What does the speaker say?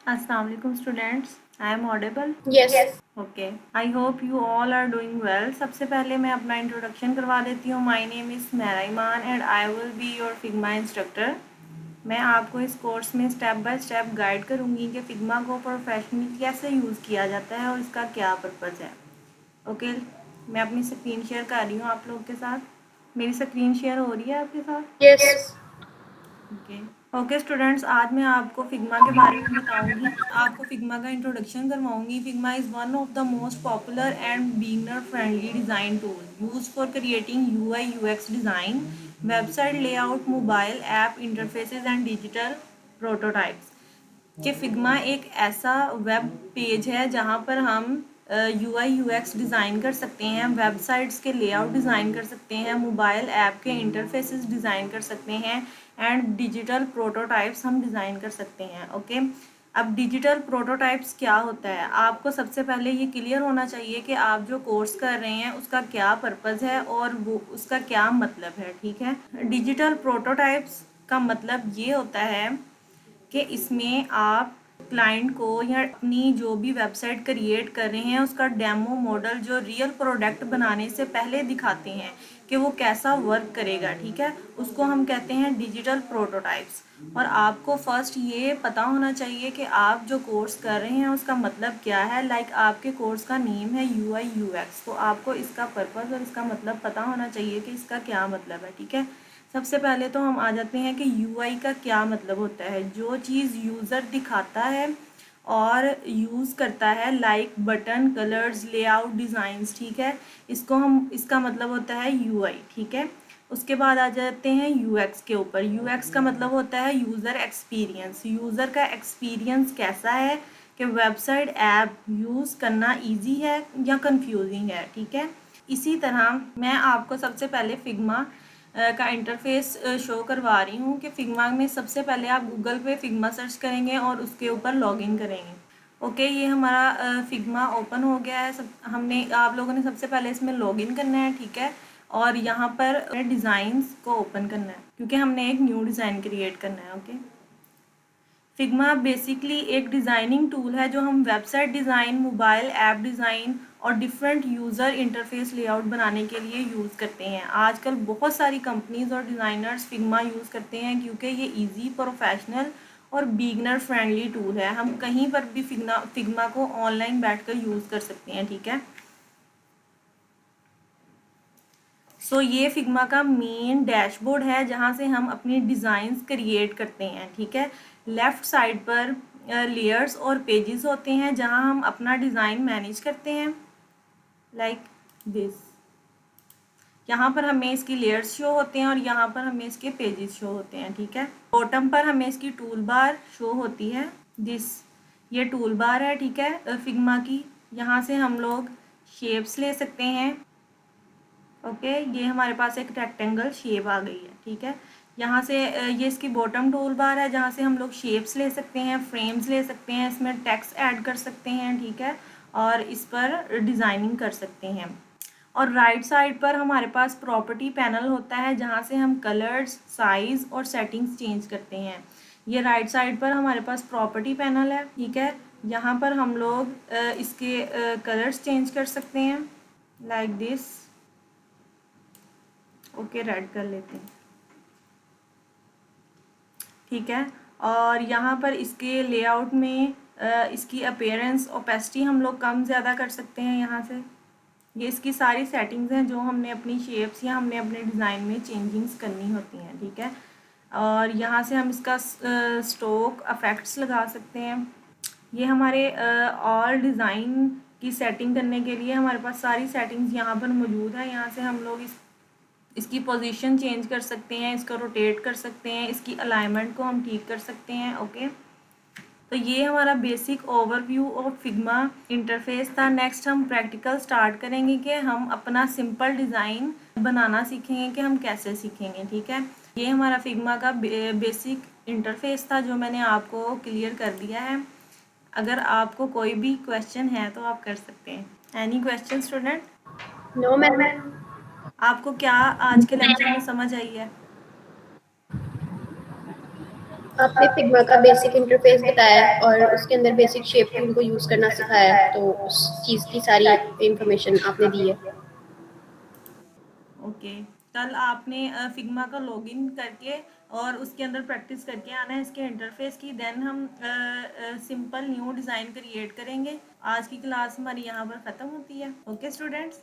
Assalamu alaikum students. I am audible. Yes. Okay. I hope you all are doing well. सबसे पहले मैं अपना introduction करवा देती हूँ. My name is Mera Iman and I will be your Figma instructor. मैं आपको इस कोर्स में स्टेप बाय स्टेप गाइड करूँगी कि फिग्मा को प्रोफेशनली कैसे यूज़ किया जाता है और इसका क्या पर्पज़ है. ओके. मैं अपनी स्क्रीन शेयर कर रही हूँ आप लोग के साथ. मेरी स्क्रीन शेयर हो रही है आपके साथ? Yes. ओके. ओके स्टूडेंट्स, आज मैं आपको फिग्मा के बारे में बताऊंगी. आपको फिग्मा का इंट्रोडक्शन करवाऊंगी. Figma is one of the most popular and beginner friendly design tool use for creating UI UX design, website layout, mobile app interfaces and digital prototypes. कि फिग्मा एक ऐसा वेब पेज है जहाँ पर हम UI UX design कर सकते हैं, वेबसाइट्स के लेआउट डिज़ाइन कर सकते हैं, मोबाइल ऐप के इंटरफेसेस डिज़ाइन कर सकते हैं एंड डिजिटल प्रोटोटाइप्स हम डिज़ाइन कर सकते हैं. ओके. अब डिजिटल प्रोटोटाइप्स क्या होता है, आपको सबसे पहले ये क्लियर होना चाहिए कि आप जो कोर्स कर रहे हैं उसका क्या पर्पज़ है और वो उसका क्या मतलब है. ठीक है. डिजिटल प्रोटोटाइप्स का मतलब ये होता है कि इसमें आप क्लाइंट को या अपनी जो भी वेबसाइट क्रिएट कर रहे हैं उसका डेमो मॉडल जो रियल प्रोडक्ट बनाने से पहले दिखाते हैं कि वो कैसा वर्क करेगा. ठीक है. उसको हम कहते हैं डिजिटल प्रोटोटाइप्स. और आपको फर्स्ट ये पता होना चाहिए कि आप जो कोर्स कर रहे हैं उसका मतलब क्या है. लाइक आपके कोर्स का नेम है यूआई यूएक्स, तो आपको इसका पर्पज़ और इसका मतलब पता होना चाहिए कि इसका क्या मतलब है. ठीक है. सबसे पहले तो हम आ जाते हैं कि यूआई का क्या मतलब होता है. जो चीज़ यूज़र दिखाता है और यूज़ करता है, like button, colours, layout, designs. ठीक है. इसका मतलब होता है यूआई. ठीक है. उसके बाद आ जाते हैं यूएक्स के ऊपर. यूएक्स का मतलब होता है यूज़र एक्सपीरियंस. यूज़र का एक्सपीरियंस कैसा है कि वेबसाइट ऐप यूज़ करना इजी है या कंफ्यूजिंग है. ठीक है. इसी तरह मैं आपको सबसे पहले फिग्मा का इंटरफेस शो करवा रही हूँ कि फिग्मा में सबसे पहले आप गूगल पे फिग्मा सर्च करेंगे और उसके ऊपर लॉगिन करेंगे. ओके. ये हमारा फिग्मा ओपन हो गया है. सब हमने आप लोगों ने सबसे पहले इसमें लॉगिन करना है. ठीक है. और यहाँ पर डिज़ाइंस को ओपन करना है क्योंकि हमने एक न्यू डिज़ाइन क्रिएट करना है. ओके. फिग्मा बेसिकली एक डिज़ाइनिंग टूल है जो हम website design, mobile app design और डिफरेंट यूज़र इंटरफेस लेआउट बनाने के लिए यूज़ करते हैं. आजकल बहुत सारी कंपनीज और डिज़ाइनर्स फिग्मा यूज़ करते हैं क्योंकि ये इजी, प्रोफेशनल और बिगनर फ्रेंडली टूल है. हम कहीं पर भी फिग्मा को ऑनलाइन बैठकर यूज़ कर सकते हैं. ठीक है. ये फिग्मा का मेन डैशबोर्ड है जहाँ से हम अपनी डिज़ाइंस क्रिएट करते हैं. ठीक है. लेफ़्ट साइड पर लेयर्स और पेजेस होते हैं जहाँ हम अपना डिज़ाइन मैनेज करते हैं, लाइक दिस. यहाँ पर हमें इसकी लेयर्स शो होते हैं और यहाँ पर हमें इसके पेजेस शो होते हैं. ठीक है. बॉटम पर हमें इसकी टूल बार शो होती है, दिस. ये टूल बार है. ठीक है. फिग्मा की यहाँ से हम लोग शेप्स ले सकते हैं. ओके. ये हमारे पास एक रेक्टेंगल शेप आ गई है. ठीक है. यहाँ से ये इसकी बॉटम टूल बार है जहाँ से हम लोग शेप्स ले सकते हैं, फ्रेम्स ले सकते हैं, इसमें टेक्स्ट ऐड कर सकते हैं. ठीक है. और इस पर डिज़ाइनिंग कर सकते हैं. और राइट साइड पर हमारे पास प्रॉपर्टी पैनल होता है जहाँ से हम कलर्स, साइज़ और सेटिंग्स चेंज करते हैं. ये राइट साइड पर हमारे पास प्रॉपर्टी पैनल है. ठीक है. यहाँ पर हम लोग इसके कलर्स चेंज कर सकते हैं, लाइक दिस. ओके. रेड कर लेते हैं. ठीक है. और यहाँ पर इसके लेआउट में इसकी अपीयरेंस, ओपेसिटी हम लोग कम ज़्यादा कर सकते हैं यहाँ से. ये इसकी सारी सेटिंग्स हैं जो हमने अपनी शेप्स या हमने अपने डिज़ाइन में चेंजिंग्स करनी होती हैं. ठीक है. और यहाँ से हम इसका स्ट्रोक इफेक्ट्स लगा सकते हैं. ये हमारे ऑल डिज़ाइन की सेटिंग करने के लिए हमारे पास सारी सेटिंग्स यहाँ पर मौजूद है. यहाँ से हम लोग इसकी पोजीशन चेंज कर सकते हैं, इसको रोटेट कर सकते हैं, इसकी अलाइनमेंट को हम ठीक कर सकते हैं. ओके. तो ये हमारा basic overview of Figma interface था. नेक्स्ट हम प्रैक्टिकल स्टार्ट करेंगे कि हम अपना सिंपल डिज़ाइन बनाना सीखेंगे कि हम कैसे सीखेंगे. ठीक है. ये हमारा फिग्मा का बेसिक इंटरफेस था जो मैंने आपको क्लियर कर दिया है. अगर आपको कोई भी क्वेश्चन है तो आप कर सकते हैं. Any question student? No, ma'am. आपको क्या आज के लेक्चर में समझ आई है? आपने फिग्मा का बेसिक इंटरफेस बताया और उसके अंदर बेसिक शेप टूल को यूज़ करना सिखाया, तो उस चीज़ की सारी इंफॉर्मेशन आपने दी है। ओके, कल आपने फिग्मा का लॉगिन करके और उसके अंदर प्रैक्टिस करके आना है इसके इंटरफेस की। देन हम सिंपल न्यू डिज़ाइन क्रिएट करेंगे। आज की क्लास हमारी यहाँ पर ख़त्म होती है। Okay students.